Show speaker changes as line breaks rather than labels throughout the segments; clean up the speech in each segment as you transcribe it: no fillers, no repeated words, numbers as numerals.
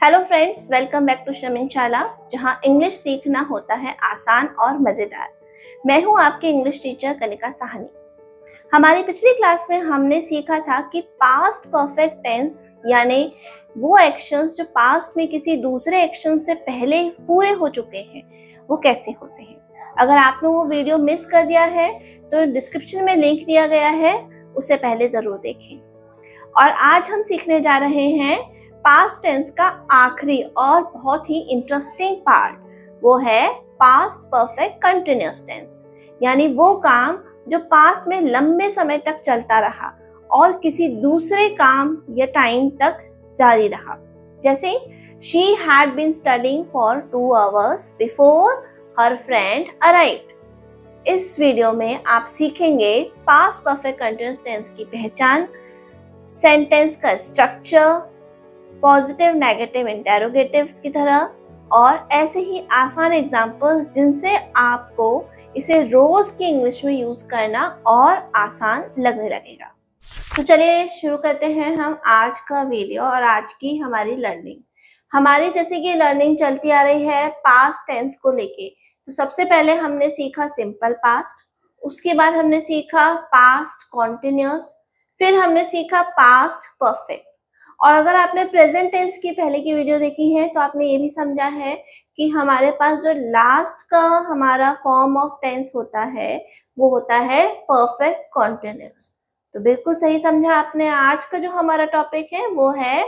Hello friends, welcome back to Shameen Shala, जहां English सीखना होता है आसान और मज़ेदार। मैं हूं आपकी इंग्लिश टीचर कनिका साहनी। हमारी पिछली क्लास में हमने सीखा था कि पास्ट परफेक्ट टेंस यानी वो एक्शंस जो पास्ट में किसी दूसरे एक्शन से पहले पूरे हो चुके हैं वो कैसे होते हैं। अगर आपने वो वीडियो मिस कर दिया है तो डिस्क्रिप्शन में लिंक दिया गया है, उसे पहले ज़रूर देखें। और आज हम सीखने जा रहे हैं पास्ट टेंस का आखिरी और बहुत ही इंटरेस्टिंग पार्ट, वो है पास्ट परफेक्ट कंटिन्यूअस टेंस, यानी वो काम जो पास्ट में लंबे समय तक चलता रहा और किसी दूसरे काम या टाइम तक जारी रहा। जैसे she had been studying for 2 hours before her friend arrived। इस वीडियो में आप सीखेंगे पास्ट परफेक्ट कंटिन्यूअस टेंस की पहचान, सेंटेंस का स्ट्रक्चर, पॉजिटिव नेगेटिव इंटेरोगेटिव्स की तरह, और ऐसे ही आसान एग्जांपल्स जिनसे आपको इसे रोज की इंग्लिश में यूज करना और आसान लगने लगेगा। तो चलिए शुरू करते हैं हम आज का वीडियो और आज की हमारी लर्निंग। हमारी जैसे कि लर्निंग चलती आ रही है पास्ट टेंस को लेके, तो सबसे पहले हमने सीखा सिंपल पास्ट, उसके बाद हमने सीखा पास्ट कॉन्टिन्यूअस, फिर हमने सीखा पास्ट परफेक्ट। और अगर आपने प्रेजेंट टेंस की पहले की वीडियो देखी है तो आपने ये भी समझा है कि हमारे पास जो लास्ट का हमारा फॉर्म ऑफ टेंस होता है वो होता है परफेक्ट कॉन्टिन्यूअस। तो बिल्कुल सही समझा आपने। आज का जो हमारा टॉपिक है वो है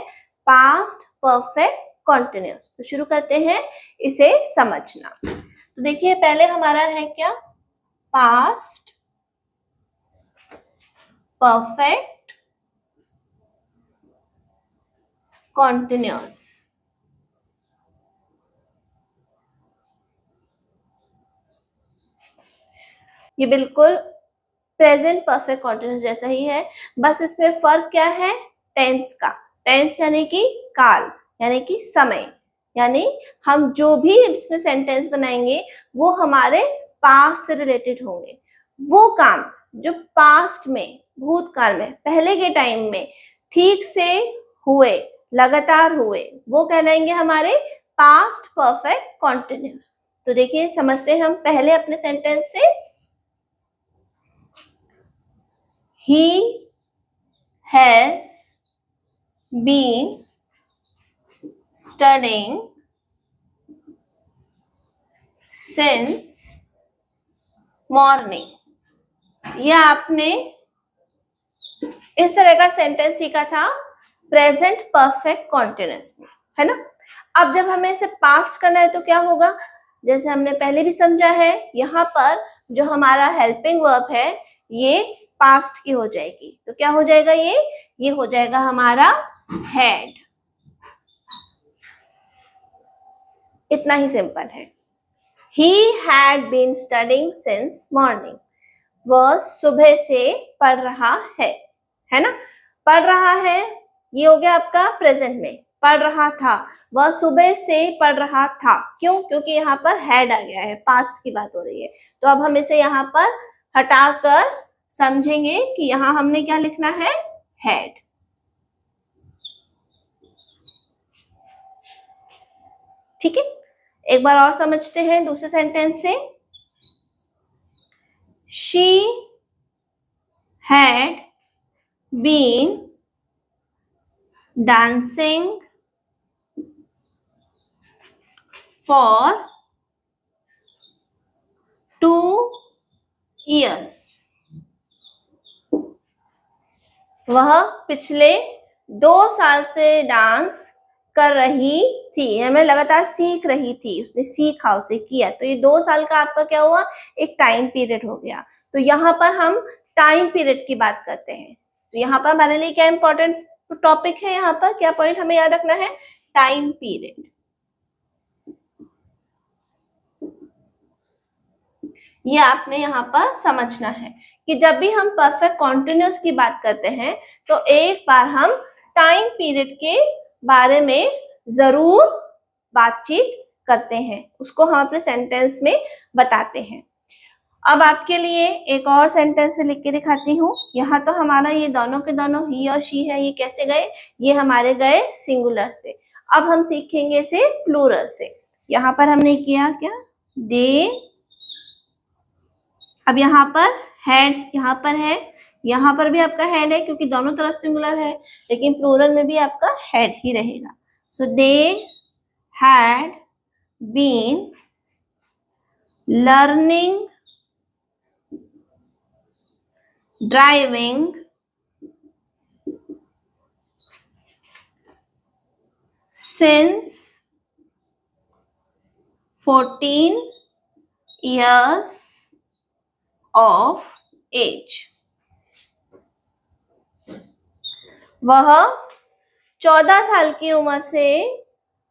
पास्ट परफेक्ट कॉन्टिन्यूअस। तो शुरू करते हैं इसे समझना। तो देखिए पहले हमारा है क्या, पास्ट परफेक्ट कॉन्टिन्यूअस। ये बिल्कुल प्रेजेंट परफेक्ट कॉन्टिन्यूअस जैसा ही है, बस इसमें फर्क क्या है, टेंस का। टेंस यानी कि काल, यानी कि समय, यानी हम जो भी इसमें सेंटेंस बनाएंगे वो हमारे पास्ट से रिलेटेड होंगे। वो काम जो पास्ट में, भूतकाल में, पहले के टाइम में ठीक से हुए, लगातार हुए, वो कहलाएंगे हमारे पास्ट परफेक्ट कॉन्टिन्यूअस। तो देखिए समझते हैं हम पहले अपने सेंटेंस से। He has been studying since morning। ये आपने इस तरह का सेंटेंस सीखा था प्रेजेंट परफेक्ट कॉन्टिन्यूअस में, है ना। अब जब हमें इसे पास्ट करना है तो क्या होगा, जैसे हमने पहले भी समझा है, यहाँ पर जो हमारा हेल्पिंग वर्ब है ये पास्ट की हो जाएगी। तो क्या हो जाएगा, ये हो जाएगा हमारा हैड। इतना ही सिंपल है। He had been studying since morning। वह सुबह से पढ़ रहा है ना। पढ़ रहा है ये हो गया आपका प्रेजेंट में, पढ़ रहा था, वह सुबह से पढ़ रहा था। क्यों? क्योंकि यहाँ पर हैड आ गया है, पास्ट की बात हो रही है। तो अब हम इसे यहाँ पर हटाकर समझेंगे कि यहाँ हमने क्या लिखना है, हैड। ठीक है, एक बार और समझते हैं दूसरे सेंटेंस से। She had been dancing for 2 years। वह पिछले 2 साल से डांस कर रही थी, हमें लगातार सीख रही थी, उसने सीखा, उसे किया। तो ये 2 साल का आपका क्या हुआ, एक टाइम पीरियड हो गया। तो यहाँ पर हम टाइम पीरियड की बात करते हैं। तो यहाँ पर हमारे लिए क्या इंपॉर्टेंट टॉपिक है, यहाँ पर क्या पॉइंट हमें याद रखना है, टाइम पीरियड। ये आपने यहाँ पर समझना है कि जब भी हम परफेक्ट कॉन्टिन्यूअस की बात करते हैं तो एक बार हम टाइम पीरियड के बारे में जरूर बातचीत करते हैं, उसको हम अपने सेंटेंस में बताते हैं। अब आपके लिए एक और सेंटेंस में लिख के दिखाती हूँ। यहाँ तो हमारा ये दोनों के दोनों ही और शी है, ये कैसे गए, ये हमारे गए सिंगुलर से। अब हम सीखेंगे इसे प्लूरल से। यहाँ पर हमने किया क्या, दे, अब यहाँ पर हैड, यहाँ पर है, यहाँ पर भी आपका हैड है क्योंकि दोनों तरफ सिंगुलर है, लेकिन प्लूरल में भी आपका हैड ही रहेगा। So they had been learning driving since 14 years of age। वह 14 साल की उम्र से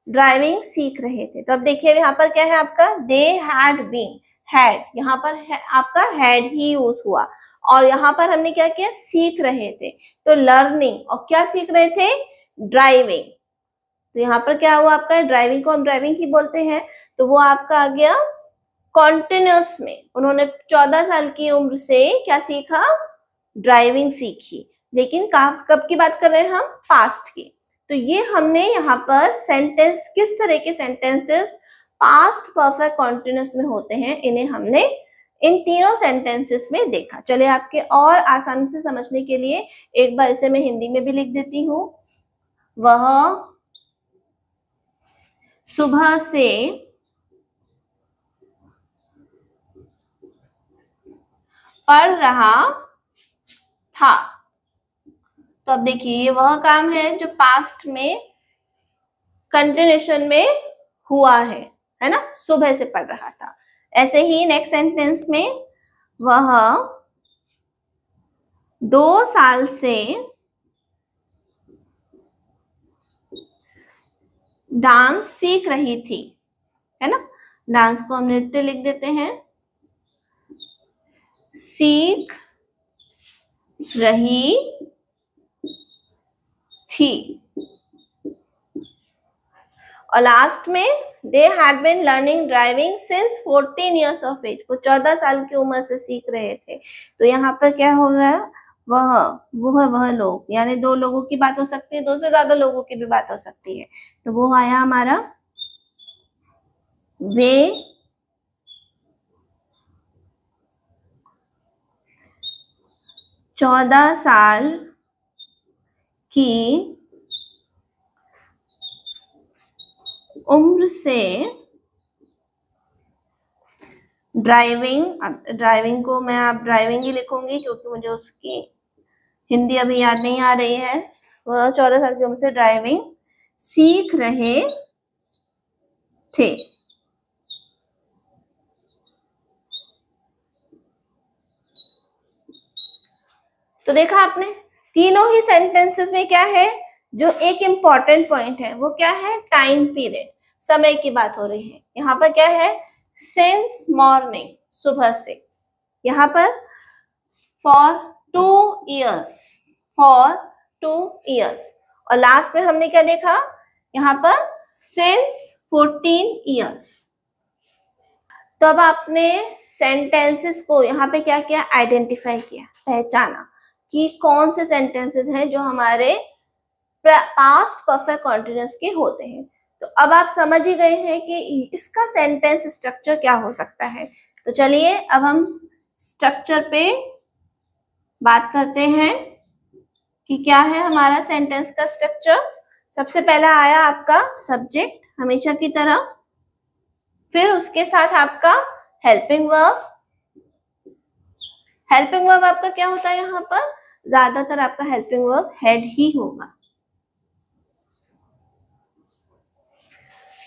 ड्राइविंग सीख रहे थे। तो अब देखिए यहाँ पर क्या है आपका, दे हैड बीन, हैड, यहाँ पर आपका हैड ही यूज हुआ, और यहाँ पर हमने क्या किया, सीख रहे थे, तो लर्निंग, और क्या सीख रहे थे, ड्राइविंग। तो यहाँ पर क्या हुआ आपका, ड्राइविंग को हम ड्राइविंग ही बोलते हैं, तो वो आपका आ गया कॉन्टिन्यूस में। उन्होंने 14 साल की उम्र से क्या सीखा, ड्राइविंग सीखी, लेकिन कब की बात कर रहे हैं हम, पास्ट की। तो ये हमने यहाँ पर सेंटेंस, किस तरह के सेंटेंसेस पास्ट परफेक्ट कॉन्टिन्यूस में होते हैं, इन्हें हमने इन तीनों सेंटेंसेस में देखा। चलिए आपके और आसानी से समझने के लिए एक बार इसे मैं हिंदी में भी लिख देती हूँ। वह सुबह से पढ़ रहा था। तो अब देखिए ये वह काम है जो पास्ट में कंटिन्यूशन में हुआ है ना, सुबह से पढ़ रहा था। ऐसे ही नेक्स्ट सेंटेंस में वह 2 साल से डांस सीख रही थी, है ना, डांस को हम नृत्य लिख देते हैं, सीख रही थी। और लास्ट में they had been learning driving since 14 years of age, वो 14 साल की उम्र से सीख रहे थे। तो यहाँ पर क्या हो गया, वह लोग, यानी 2 लोगों की बात हो सकती है, 2 से ज्यादा लोगों की भी बात हो सकती है। तो वो आया हमारा, वे 14 साल की उम्र से ड्राइविंग को मैं अब ड्राइविंग ही लिखूंगी क्योंकि मुझे उसकी हिंदी अभी याद नहीं आ रही है। वह 14 साल की उम्र से ड्राइविंग सीख रहे थे। तो देखा आपने, तीनों ही सेंटेंसेस में क्या है, जो एक इम्पॉर्टेंट पॉइंट है वो क्या है, टाइम पीरियड, समय की बात हो रही है। यहाँ पर क्या है, सिंस मॉर्निंग, सुबह से, यहाँ पर फॉर 2 years, फॉर 2 years, और लास्ट में हमने क्या देखा, यहाँ पर सिंस 14 years। तो अब आपने सेंटेंसेस को यहाँ पे क्या किया, आइडेंटिफाई किया, पहचाना कि कौन से सेंटेंसेस हैं जो हमारे पास्ट परफेक्ट कॉन्टिन्यूस के होते हैं। तो अब आप समझ ही गए हैं कि इसका सेंटेंस स्ट्रक्चर क्या हो सकता है। तो चलिए अब हम स्ट्रक्चर पे बात करते हैं कि क्या है हमारा सेंटेंस का स्ट्रक्चर। सबसे पहला आया आपका सब्जेक्ट, हमेशा की तरह, फिर उसके साथ आपका हेल्पिंग वर्ब। हेल्पिंग वर्ब आपका क्या होता है, यहाँ पर ज्यादातर आपका हेल्पिंग वर्ब हैड ही होगा।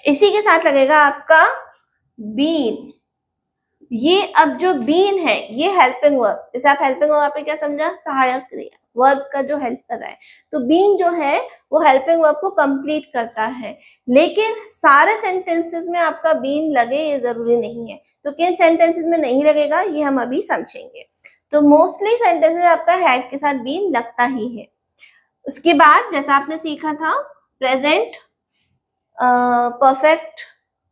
इसी के साथ लगेगा आपका बीन। ये अब जो बीन है ये हेल्पिंग वर्ब, जैसे आप हेल्पिंग वर्ब आपने क्या समझा, सहायक क्रिया, वर्ब का जो हेल्प कर रहा है। तो बीन जो है वो हेल्पिंग वर्ब को कंप्लीट करता है, लेकिन सारे सेंटेंसेस में आपका बीन लगे ये जरूरी नहीं है। तो किन सेंटेंसेस में नहीं लगेगा ये हम अभी समझेंगे। तो मोस्टली सेंटेंस में आपका हैड के साथ बीन लगता ही है। उसके बाद जैसा आपने सीखा था प्रेजेंट परफेक्ट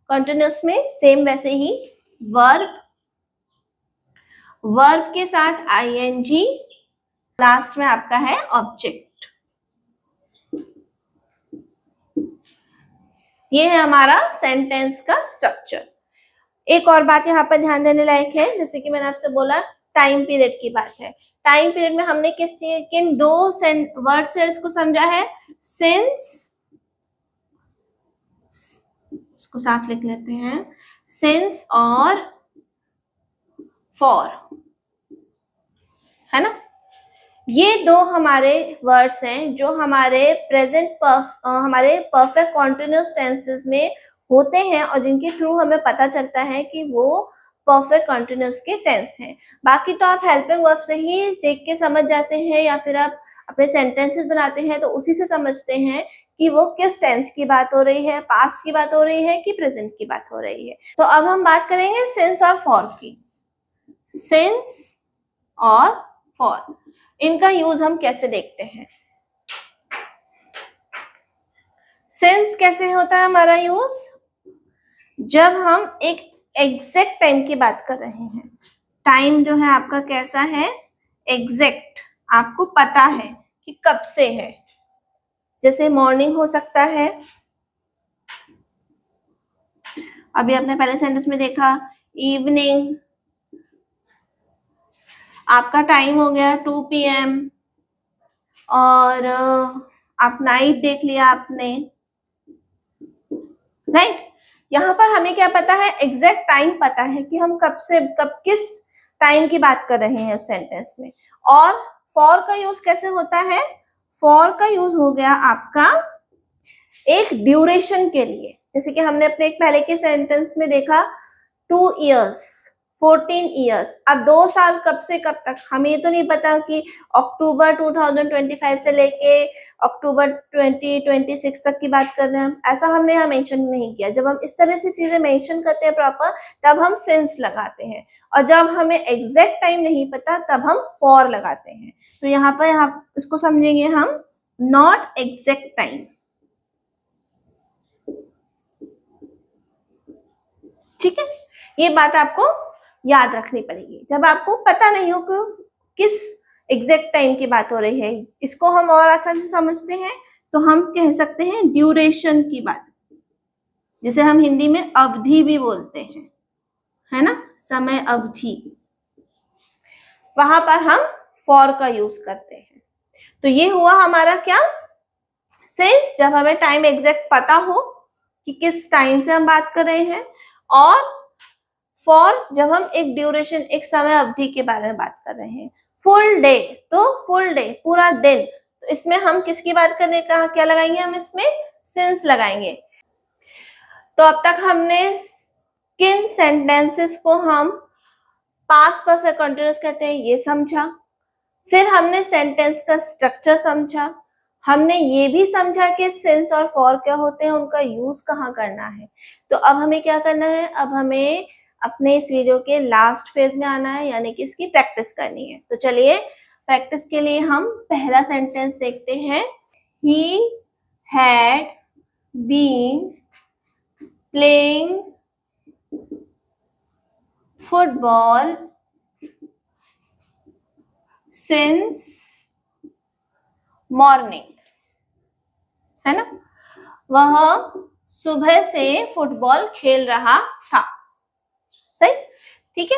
कंटिन्यूअस में, सेम वैसे ही वर्ब के साथ आईएनजी, लास्ट में आपका है ऑब्जेक्ट। ये है हमारा सेंटेंस का स्ट्रक्चर। एक और बात यहाँ पर ध्यान देने लायक है, जैसे कि मैंने आपसे बोला टाइम पीरियड की बात है। टाइम पीरियड में हमने किन दो वर्ड से इसको समझा है? सिंस, इसको साफ लिख लेते हैं, सिंस और फॉर, है ना। ये दो हमारे वर्ड्स हैं जो हमारे हमारे परफेक्ट कॉन्टिन्यूअस टेंसेस में होते हैं और जिनके थ्रू हमें पता चलता है कि वो परफेक्ट कॉन्टिन्यूअस के टेंस हैं। बाकी तो आप हेल्पिंग वर्ब से ही देख के समझ जाते हैं या फिर आप अपने सेंटेंसेस बनाते हैं तो उसी से समझते हैं कि वो किस टेंस की बात हो रही है, पास्ट की बात हो रही है कि प्रेजेंट की बात हो रही है। तो अब हम बात करेंगे सिंस और फॉर की। सिंस और फॉर, इनका यूज हम कैसे देखते हैं? सिंस कैसे होता है हमारा यूज? जब हम एक एग्जैक्ट टाइम की बात कर रहे हैं। टाइम जो है आपका कैसा है? एग्जैक्ट, आपको पता है कि कब से है। जैसे मॉर्निंग हो सकता है, अभी आपने पहले सेंटेंस में देखा इवनिंग, आपका टाइम हो गया 2 PM, और आप नाइट देख लिया आपने, राइट। यहाँ पर हमें क्या पता है? एग्जैक्ट टाइम पता है कि हम कब किस टाइम की बात कर रहे हैं उस सेंटेंस में। और फॉर का यूज कैसे होता है? फॉर का यूज हो गया आपका एक ड्यूरेशन के लिए, जैसे कि हमने अपने एक पहले के सेंटेंस में देखा 2 years, 14 years। अब 2 साल कब से कब तक, हमें ये तो नहीं पता कि अक्टूबर 2025 से लेके अक्टूबर 2026 तक की बात कर रहे हैं हम, ऐसा हमने यहाँ मेंशन नहीं किया। जब हम इस तरह से चीजें मेंशन करते हैं प्रॉपर, तब हम सिंस लगाते हैं, और जब हमें एग्जैक्ट टाइम नहीं पता तब हम फॉर लगाते हैं। तो यहाँ पर इसको समझेंगे हम नॉट एग्जैक्ट टाइम, ठीक है। ये बात आपको याद रखनी पड़ेगी। जब आपको पता नहीं हो कि किस एग्जैक्ट टाइम की बात हो रही है, इसको हम और आसानी से समझते हैं तो हम कह सकते हैं ड्यूरेशन की बात, जिसे हम हिंदी में अवधि भी बोलते हैं, है ना, समय अवधि। वहां पर हम फॉर का यूज करते हैं। तो ये हुआ हमारा क्या? सिंस, जब हमें टाइम एग्जैक्ट पता हो कि किस टाइम से हम बात कर रहे हैं, और फॉर जब हम एक ड्यूरेशन, एक समय अवधि के बारे में बात कर रहे हैं। फुल डे, तो फुल डे, पूरा दिन, तो इसमें हम किसकी बात करने का क्या लगाएंगे? हम इसमें सिंस लगाएंगे। तो अब तक हमने किन सेंटेंसेस को हम पास्ट परफेक्ट कंटीन्यूअस कहते हैं ये समझा, फिर हमने सेंटेंस का स्ट्रक्चर समझा, हमने ये भी समझा कि सिंस और फॉर क्या होते हैं, उनका यूज कहाँ करना है। तो अब हमें क्या करना है? अब हमें अपने इस वीडियो के लास्ट फेज में आना है, यानी कि इसकी प्रैक्टिस करनी है। तो चलिए प्रैक्टिस के लिए हम पहला सेंटेंस देखते हैं। He had been playing football since morning, है ना। वह सुबह से फुटबॉल खेल रहा था, सही, ठीक है।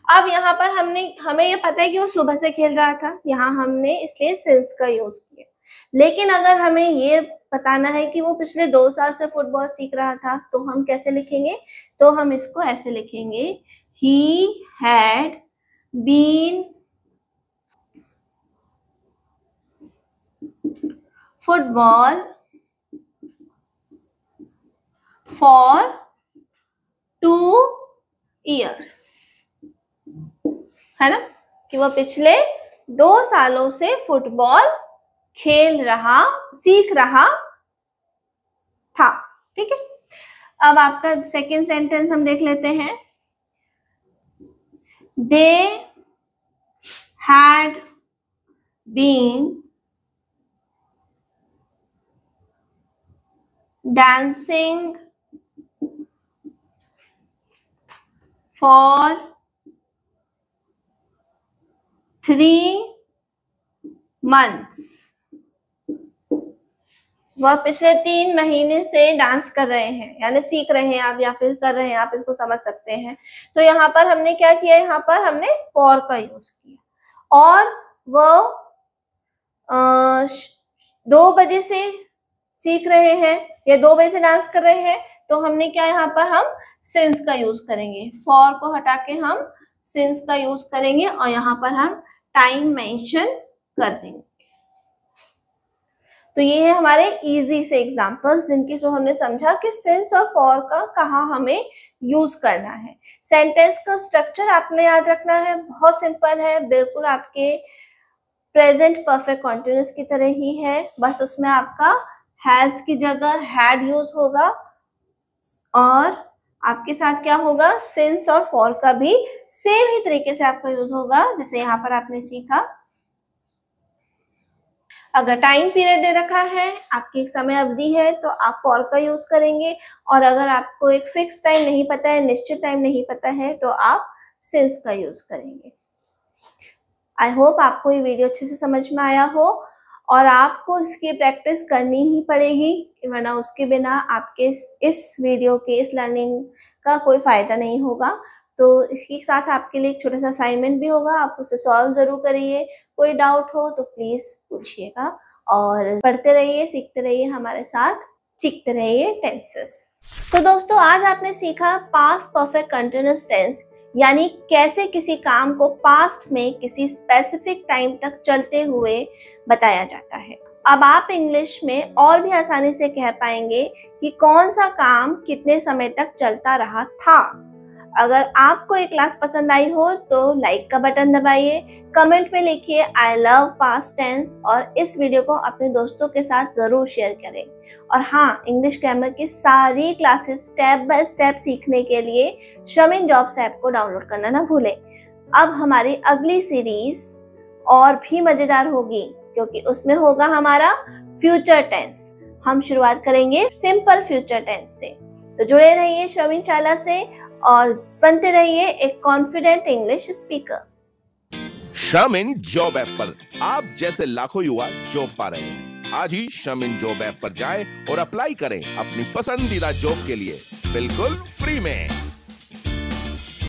अब यहाँ पर हमें ये पता है कि वो सुबह से खेल रहा था, यहाँ हमने इसलिए सिंस का यूज किया। लेकिन अगर हमें ये बताना है कि वो पिछले 2 साल से फुटबॉल सीख रहा था, तो हम कैसे लिखेंगे? तो हम इसको ऐसे लिखेंगे, he had been football for 2 years, है ना, कि वो पिछले 2 सालों से फुटबॉल सीख रहा था, ठीक है। अब आपका सेकेंड सेंटेंस हम देख लेते हैं। They had been dancing for 3 months, वह पिछले 3 महीने से डांस कर रहे हैं, यानी सीख रहे हैं आप या फिर कर रहे हैं, आप इसको समझ सकते हैं। तो यहाँ पर हमने क्या किया, यहाँ पर हमने फॉर का यूज किया। और वो 2 बजे से सीख रहे हैं या 2 बजे से डांस कर रहे हैं, तो हमने क्या यहाँ पर हम सिंस का यूज करेंगे। फॉर को हटा के हम सिंस का यूज करेंगे और यहाँ पर हम टाइम मेंशन कर देंगे। तो ये है हमारे इजी से एग्जांपल्स जिनके थ्रू हमने समझा कि सिंस और फॉर का कहाँ हमें यूज करना है। सेंटेंस का स्ट्रक्चर आपने याद रखना है, बहुत सिंपल है, बिल्कुल आपके प्रेजेंट परफेक्ट कॉन्टिन्यूस की तरह ही है, बस उसमें आपका हैज की जगह हैड यूज होगा और आपके साथ क्या होगा, सिंस और फॉर का भी सेम ही तरीके से आपका यूज होगा जैसे यहाँ पर आपने सीखा। अगर टाइम पीरियड दे रखा है, आपकी एक समय अवधि है, तो आप फॉर का यूज करेंगे, और अगर आपको एक फिक्स टाइम नहीं पता है, निश्चित टाइम नहीं पता है, तो आप सिंस का यूज करेंगे। आई होप आपको ये वीडियो अच्छे से समझ में आया हो और आपको इसकी प्रैक्टिस करनी ही पड़ेगी, वरना उसके बिना आपके इस वीडियो के इस लर्निंग का कोई फ़ायदा नहीं होगा। तो इसके साथ आपके लिए एक छोटा सा असाइनमेंट भी होगा, आप उसे सॉल्व ज़रूर करिए। कोई डाउट हो तो प्लीज़ पूछिएगा और पढ़ते रहिए, सीखते रहिए हमारे साथ, सीखते रहिए टेंसेस। तो दोस्तों, आज आपने सीखा पास्ट परफेक्ट कंटिन्यूअस टेंस, यानी कैसे किसी काम को पास्ट में किसी स्पेसिफिक टाइम तक चलते हुए बताया जाता है। अब आप इंग्लिश में और भी आसानी से कह पाएंगे कि कौन सा काम कितने समय तक चलता रहा था। अगर आपको ये क्लास पसंद आई हो तो लाइक का बटन दबाइए, कमेंट में लिखिए आई लव पास्ट टेंस और इस वीडियो को अपने दोस्तों के साथ ज़रूर शेयर करें। और हाँ, इंग्लिश ग्रामर की सारी क्लासेस स्टेप बाय स्टेप सीखने के लिए शमिन जॉब्स ऐप को डाउनलोड करना ना भूलें। अब हमारी अगली सीरीज और भी मज़ेदार होगी क्योंकि उसमें होगा हमारा फ्यूचर टेंस। हम शुरुआत करेंगे सिंपल फ्यूचर टेंस से। तो जुड़े रहिए शमिन चाला से और बनते रहिए एक कॉन्फिडेंट इंग्लिश स्पीकर।
शमिन जॉब ऐप पर आप जैसे लाखों युवा जॉब पा रहे हैं। आज ही शमिन जॉब ऐप पर जाएं और अप्लाई करें अपनी पसंदीदा जॉब के लिए बिल्कुल फ्री में।